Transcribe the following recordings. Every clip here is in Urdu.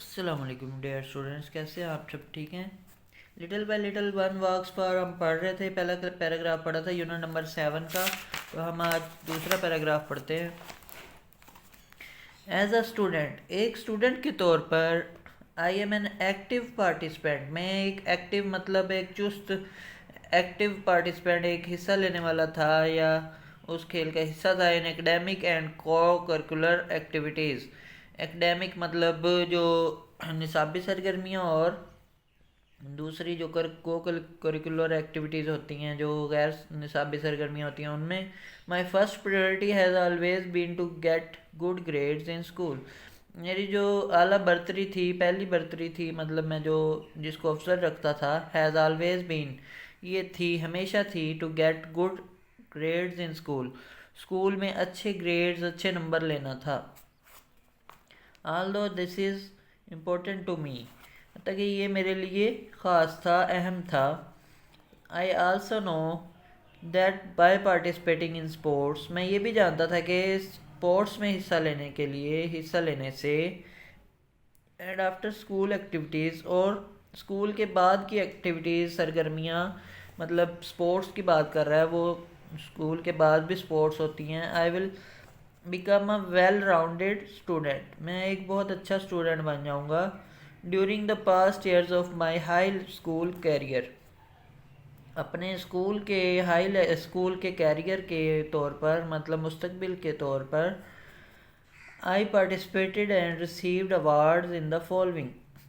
السلام علیکم ڈیئر اسٹوڈنٹس، کیسے ہیں آپ؟ سب ٹھیک ہیں؟ لٹل بائی لٹل ون واکس پر ہم پڑھ رہے تھے، پہلا پیراگراف پڑھا تھا یونٹ نمبر 7 کا، تو ہم آج دوسرا پیراگراف پڑھتے ہیں۔ ایز اے اسٹوڈنٹ، ایک اسٹوڈنٹ کے طور پر، I am an active participant, میں ایک ایکٹیو مطلب ایک چست ایکٹیو پارٹیسپینٹ، ایک حصہ لینے والا تھا یا اس کھیل کا حصہ تھا ان ایکڈیمک اینڈ کو کرکولر ایکٹیویٹیز۔ ایکڈیمک مطلب جو نصابی سرگرمیاں، اور دوسری جو کو کریکولر ایکٹیویٹیز ہوتی ہیں جو غیر نصابی سرگرمیاں ہوتی ہیں، ان میں my first priority has always been to get good grades in school. میری جو اعلیٰ برتری تھی، پہلی برتری تھی، مطلب میں جو جس کو افسر رکھتا تھا، ہیز آلویز بین، یہ تھی، ہمیشہ تھی، to get good grades in school, school میں اچھے گریڈز، اچھے نمبر لینا تھا۔ although this is important to me، حتیٰ کہ یہ میرے لیے خاص تھا، اہم تھا۔ I also know that by participating in sports، میں یہ بھی جانتا تھا کہ اسپورٹس میں حصہ لینے سے and after school activities، اور اسکول کے بعد کی ایکٹیویٹیز، سرگرمیاں، مطلب اسپورٹس کی بات کر رہا ہے وہ، اسکول کے بعد بھی اسپورٹس ہوتی ہیں۔ I will become a well-rounded student، میں ایک بہت اچھا اسٹوڈنٹ بن جاؤں گا۔ During the past years of my high school career, اپنے اسکول کے کیریئر کے طور پر، مطلب مستقبل کے طور پر، I participated and received awards in the following,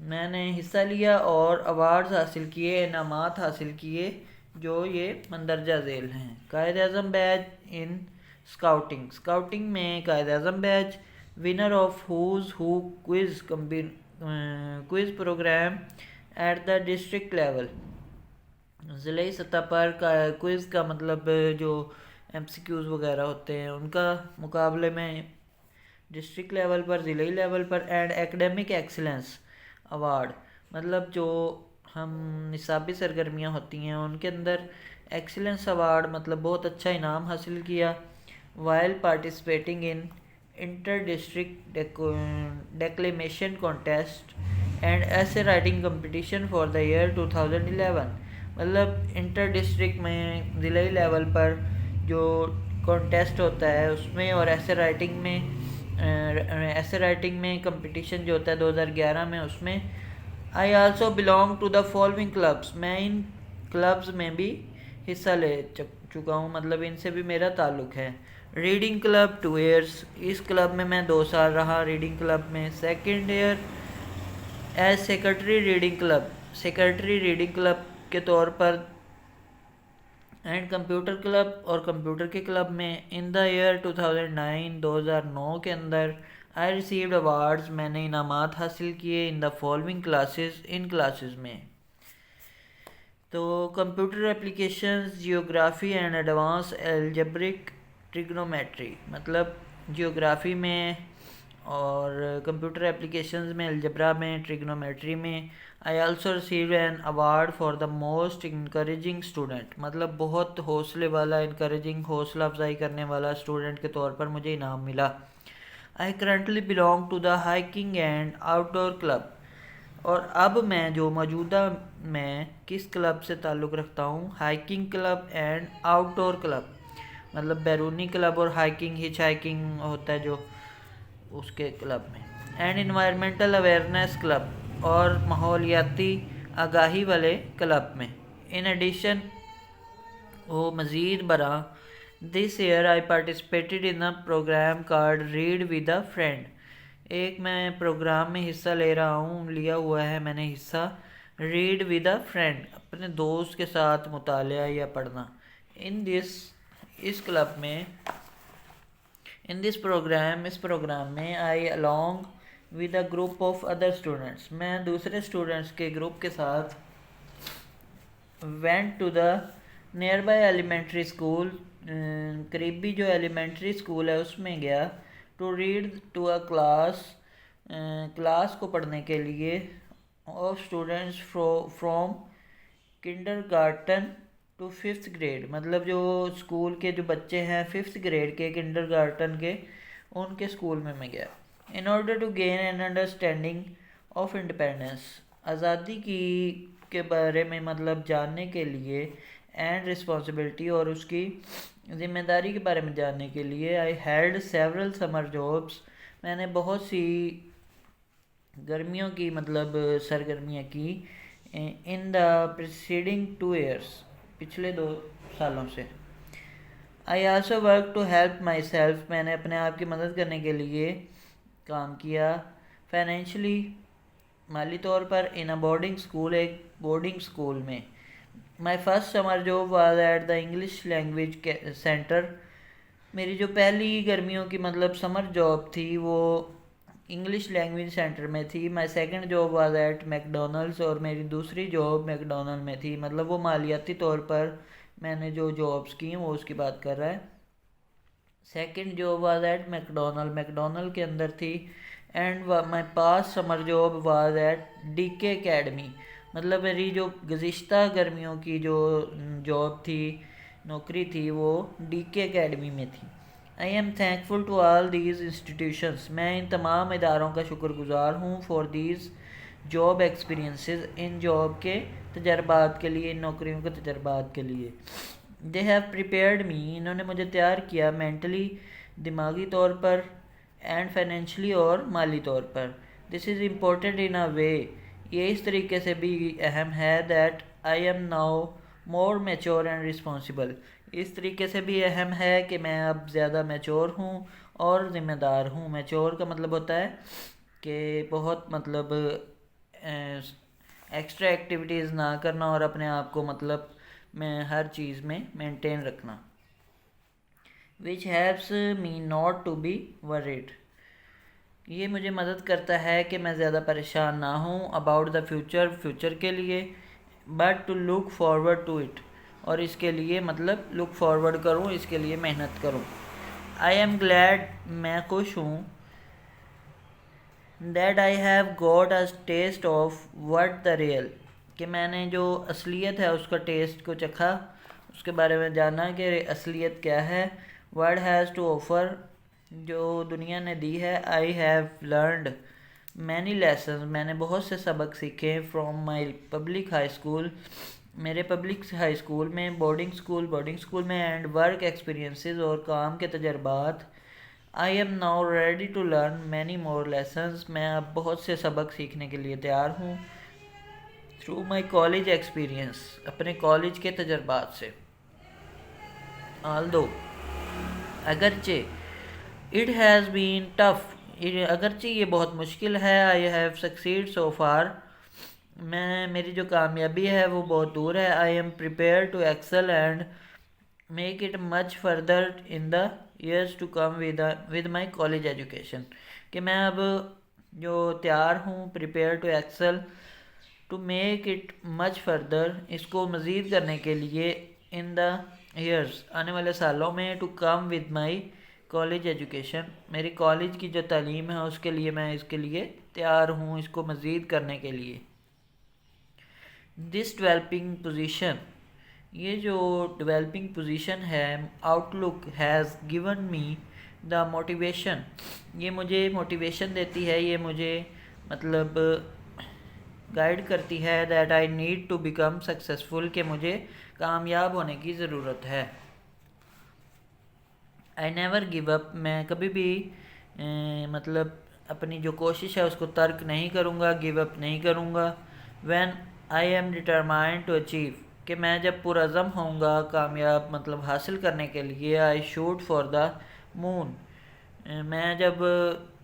میں نے حصہ لیا اور ایوارڈز حاصل کیے، انعامات حاصل کیے جو یہ مندرجہ ذیل ہیں۔ قائد اعظم بیج ان اسکاؤٹنگ میں Quaid Azam badge, winner of who's who quiz programme at the district level, ضلعی سطح پر کوئز کا مطلب جو ایم سی کیوز وغیرہ ہوتے ہیں ان کا مقابلے میں ڈسٹرکٹ لیول پر، ضلعی level per, and academic excellence award, مطلب جو ہم نصابی سرگرمیاں ہوتی ہیں ان کے اندر ایکسلنس ایوارڈ، مطلب بہت اچھا انعام حاصل کیا۔ While participating in inter district declamation contest and essay writing competition for the year 2011، مطلب انٹر ڈسٹرکٹ میں، ضلعی لیول پر جو کانٹیسٹ ہوتا ہے اس میں، اور ایسے رائٹنگ میں کمپٹیشن جو ہوتا ہے 2011 میں، اس میں I also belong to the following clubs, میں ان کلبز میں بھی حصہ لے چکا ہوں، مطلب ان سے بھی میرا تعلق ہے۔ ریڈنگ کلب 2 ایئرس، اس کلب میں 2 سال رہا، ریڈنگ کلب میں۔ Second year as secretary reading club کے طور پر، اینڈ کمپیوٹر کلب، اور کمپیوٹر کے کلب میں۔ ان دا ایئر 2009 کے اندر، آئی ریسیوڈ ایوارڈز، میں نے انعامات حاصل کیے، ان دا فالوئنگ کلاسز، ان کلاسز میں۔ تو computer applications, geography and advance algebraic trigonometry, مطلب جیوگرافی میں اور کمپیوٹر اپلیکیشنز میں، الجبرا میں، ٹریگنومیٹری میں۔ I also received an award for the most encouraging student, مطلب بہت حوصلے والا، انکریجنگ، حوصلہ افزائی کرنے والا اسٹوڈنٹ کے طور پر مجھے انعام ملا۔ I currently belong to the hiking and outdoor club, اور اب میں جو موجودہ میں کس کلب سے تعلق رکھتا ہوں؟ Hiking club and outdoor club, مطلب بیرونی کلب اور ہچ ہائکنگ ہوتا ہے جو اس کے کلب میں۔ اینڈ انوائرمنٹل اویئرنیس کلب، اور ماحولیاتی آگاہی والے کلب میں۔ ان ایڈیشن، وہ مزید برآں، this year I participated in a programme called read with a friend, ایک میں پروگرام میں حصہ لیا ہوا ہے میں نے حصہ، ریڈ ود اے فرینڈ، اپنے دوست کے ساتھ مطالعہ یا پڑھنا۔ اس کلب میں، اس پروگرام میں، آئی along with a group of other students، میں دوسرے اسٹوڈنٹس کے گروپ کے ساتھ went to the nearby elementary school، قریبی جو ایلیمنٹری اسکول ہے اس میں گیا، to read to a class کو پڑھنے کے لیے، of students from kindergarten to 5th grade، مطلب جو اسکول کے جو بچے ہیں 5th گریڈ کے، kindergarten کے، ان کے اسکول میں گیا۔ in order to gain an understanding of independence, آزادی کی کے بارے میں مطلب جاننے کے لیے، اینڈ رسپانسبلٹی اور اس کی ذمہ داری کے بارے میں جاننے کے لیے، آئی ہیلڈ سیورل سمر جابس، میں نے بہت سی گرمیوں کی مطلب سرگرمیاں کی، ان دا پریسیڈنگ 2 years، پچھلے 2 سالوں سے۔ I also work to help myself, میں نے اپنے آپ کی مدد کرنے کے لیے کام کیا، فائنینشلی، مالی طور پر، ان اے بورڈنگ اسکول، ایک بورڈنگ اسکول میں۔ My first summer job was at the English language centre, میری جو پہلی گرمیوں کی مطلب سمر جاب تھی وہ انگلش لینگویج سینٹر میں تھی۔ My second job was at McDonald's, اور میری دوسری جاب میک ڈونلڈ میں تھی، مطلب وہ مالیاتی طور پر میں نے جو جابس کی ہیں وہ اس کی بات کر رہا ہے۔ Second job was at McDonald کے اندر تھی، and my past summer job was at D K academy, مطلب میری جو گزشتہ گرمیوں کی جو جاب تھی، نوکری تھی، وہ ڈی کے اکیڈمی میں تھی۔ I am thankful to all these institutions, میں ان تمام اداروں کا شکر گزار ہوں، فار دیز جاب ایکسپیرینسز، ان جاب کے تجربات کے لیے، ان نوکریوں کے تجربات کے لیے۔ دے ہیو پریپیئرڈ می، انہوں نے مجھے تیار کیا، مینٹلی، دماغی طور پر، اینڈ فائنینشلی، اور مالی طور پر۔ دس از امپورٹنٹ ان اے وے، یہ اس طریقے سے بھی اہم ہے، that I am now more mature and responsible, اس طریقے سے بھی اہم ہے کہ میں اب زیادہ میچور ہوں اور ذمہ دار ہوں۔ میچور کا مطلب ہوتا ہے کہ بہت مطلب ایکسٹرا ایکٹیویٹیز نہ کرنا اور اپنے آپ کو مطلب میں ہر چیز میں مینٹین رکھنا۔ Which helps me not to be worried, یہ مجھے مدد کرتا ہے کہ میں زیادہ پریشان نہ ہوں، اباؤٹ دا فیوچر کے لیے، but to look forward to it, اور اس کے لیے مطلب لک فارورڈ کروں، اس کے لیے محنت کروں۔ آئی ایم گلیڈ، میں خوش ہوں، that I have got a test of what the real, کہ میں نے جو اصلیت ہے اس کا ٹیسٹ کو چکھا، اس کے بارے میں جانا کہ اصلیت کیا ہے۔ ورڈ ہیز ٹو آفر، جو دنیا نے دی ہے۔ I have learned many lessons, میں نے بہت سے سبق سیکھے، from my public high school, میرے پبلک ہائی اسکول میں، بورڈنگ اسکول میں، اینڈ ورک ایکسپیرینسز، اور کام کے تجربات۔ I am now ready to learn many more lessons, میں اب بہت سے سبق سیکھنے کے لیے تیار ہوں، تھرو مائی کالج ایکسپیرینس، اپنے کالج کے تجربات سے۔ آلدو، اگرچہ، اٹ ہیز بین ٹف، اگرچہ یہ بہت مشکل ہے، I have succeed so far, میری جو کامیابی ہے وہ بہت دور ہے۔ I am prepare to excel and make it much further in the years to come with my college education, کہ میں اب جو تیار ہوں، prepare to excel, to make it much further, اس کو مزید کرنے کے لیے، ان دا ایئرس، آنے والے سالوں میں، to come with my college education, میری کالج کی جو تعلیم ہے اس کے لیے میں اس کے لیے تیار ہوں، اس کو مزید کرنے کے لیے۔ دس ڈیولپنگ پوزیشن، یہ جو ڈیولپنگ پوزیشن ہے، outlook has given me the motivation, یہ مجھے موٹیویشن دیتی ہے، یہ مجھے مطلب گائیڈ کرتی ہے، that I need to become successful, کہ مجھے کامیاب ہونے کی ضرورت ہے۔ آئی نیور گیو اپ، میں کبھی بھی مطلب اپنی جو کوشش ہے اس کو ترک نہیں کروں گا، گیو اپ نہیں کروں گا۔ When I am determined to achieve, کہ میں جب پرعزم ہوں گا کامیاب مطلب حاصل کرنے کے لیے۔ آئی شوٹ فار دا مون، میں جب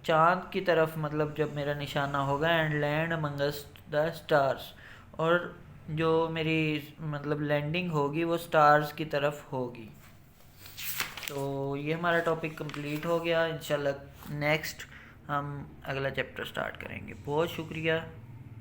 چاند کی طرف مطلب جب میرا نشانہ ہوگا، and land amongst the stars, اور جو میری مطلب لینڈنگ ہوگی وہ اسٹارز کی طرف ہوگی۔ تو یہ ہمارا ٹاپک کمپلیٹ ہو گیا، انشاءاللہ نیکسٹ ہم اگلا چیپٹر سٹارٹ کریں گے۔ بہت شکریہ۔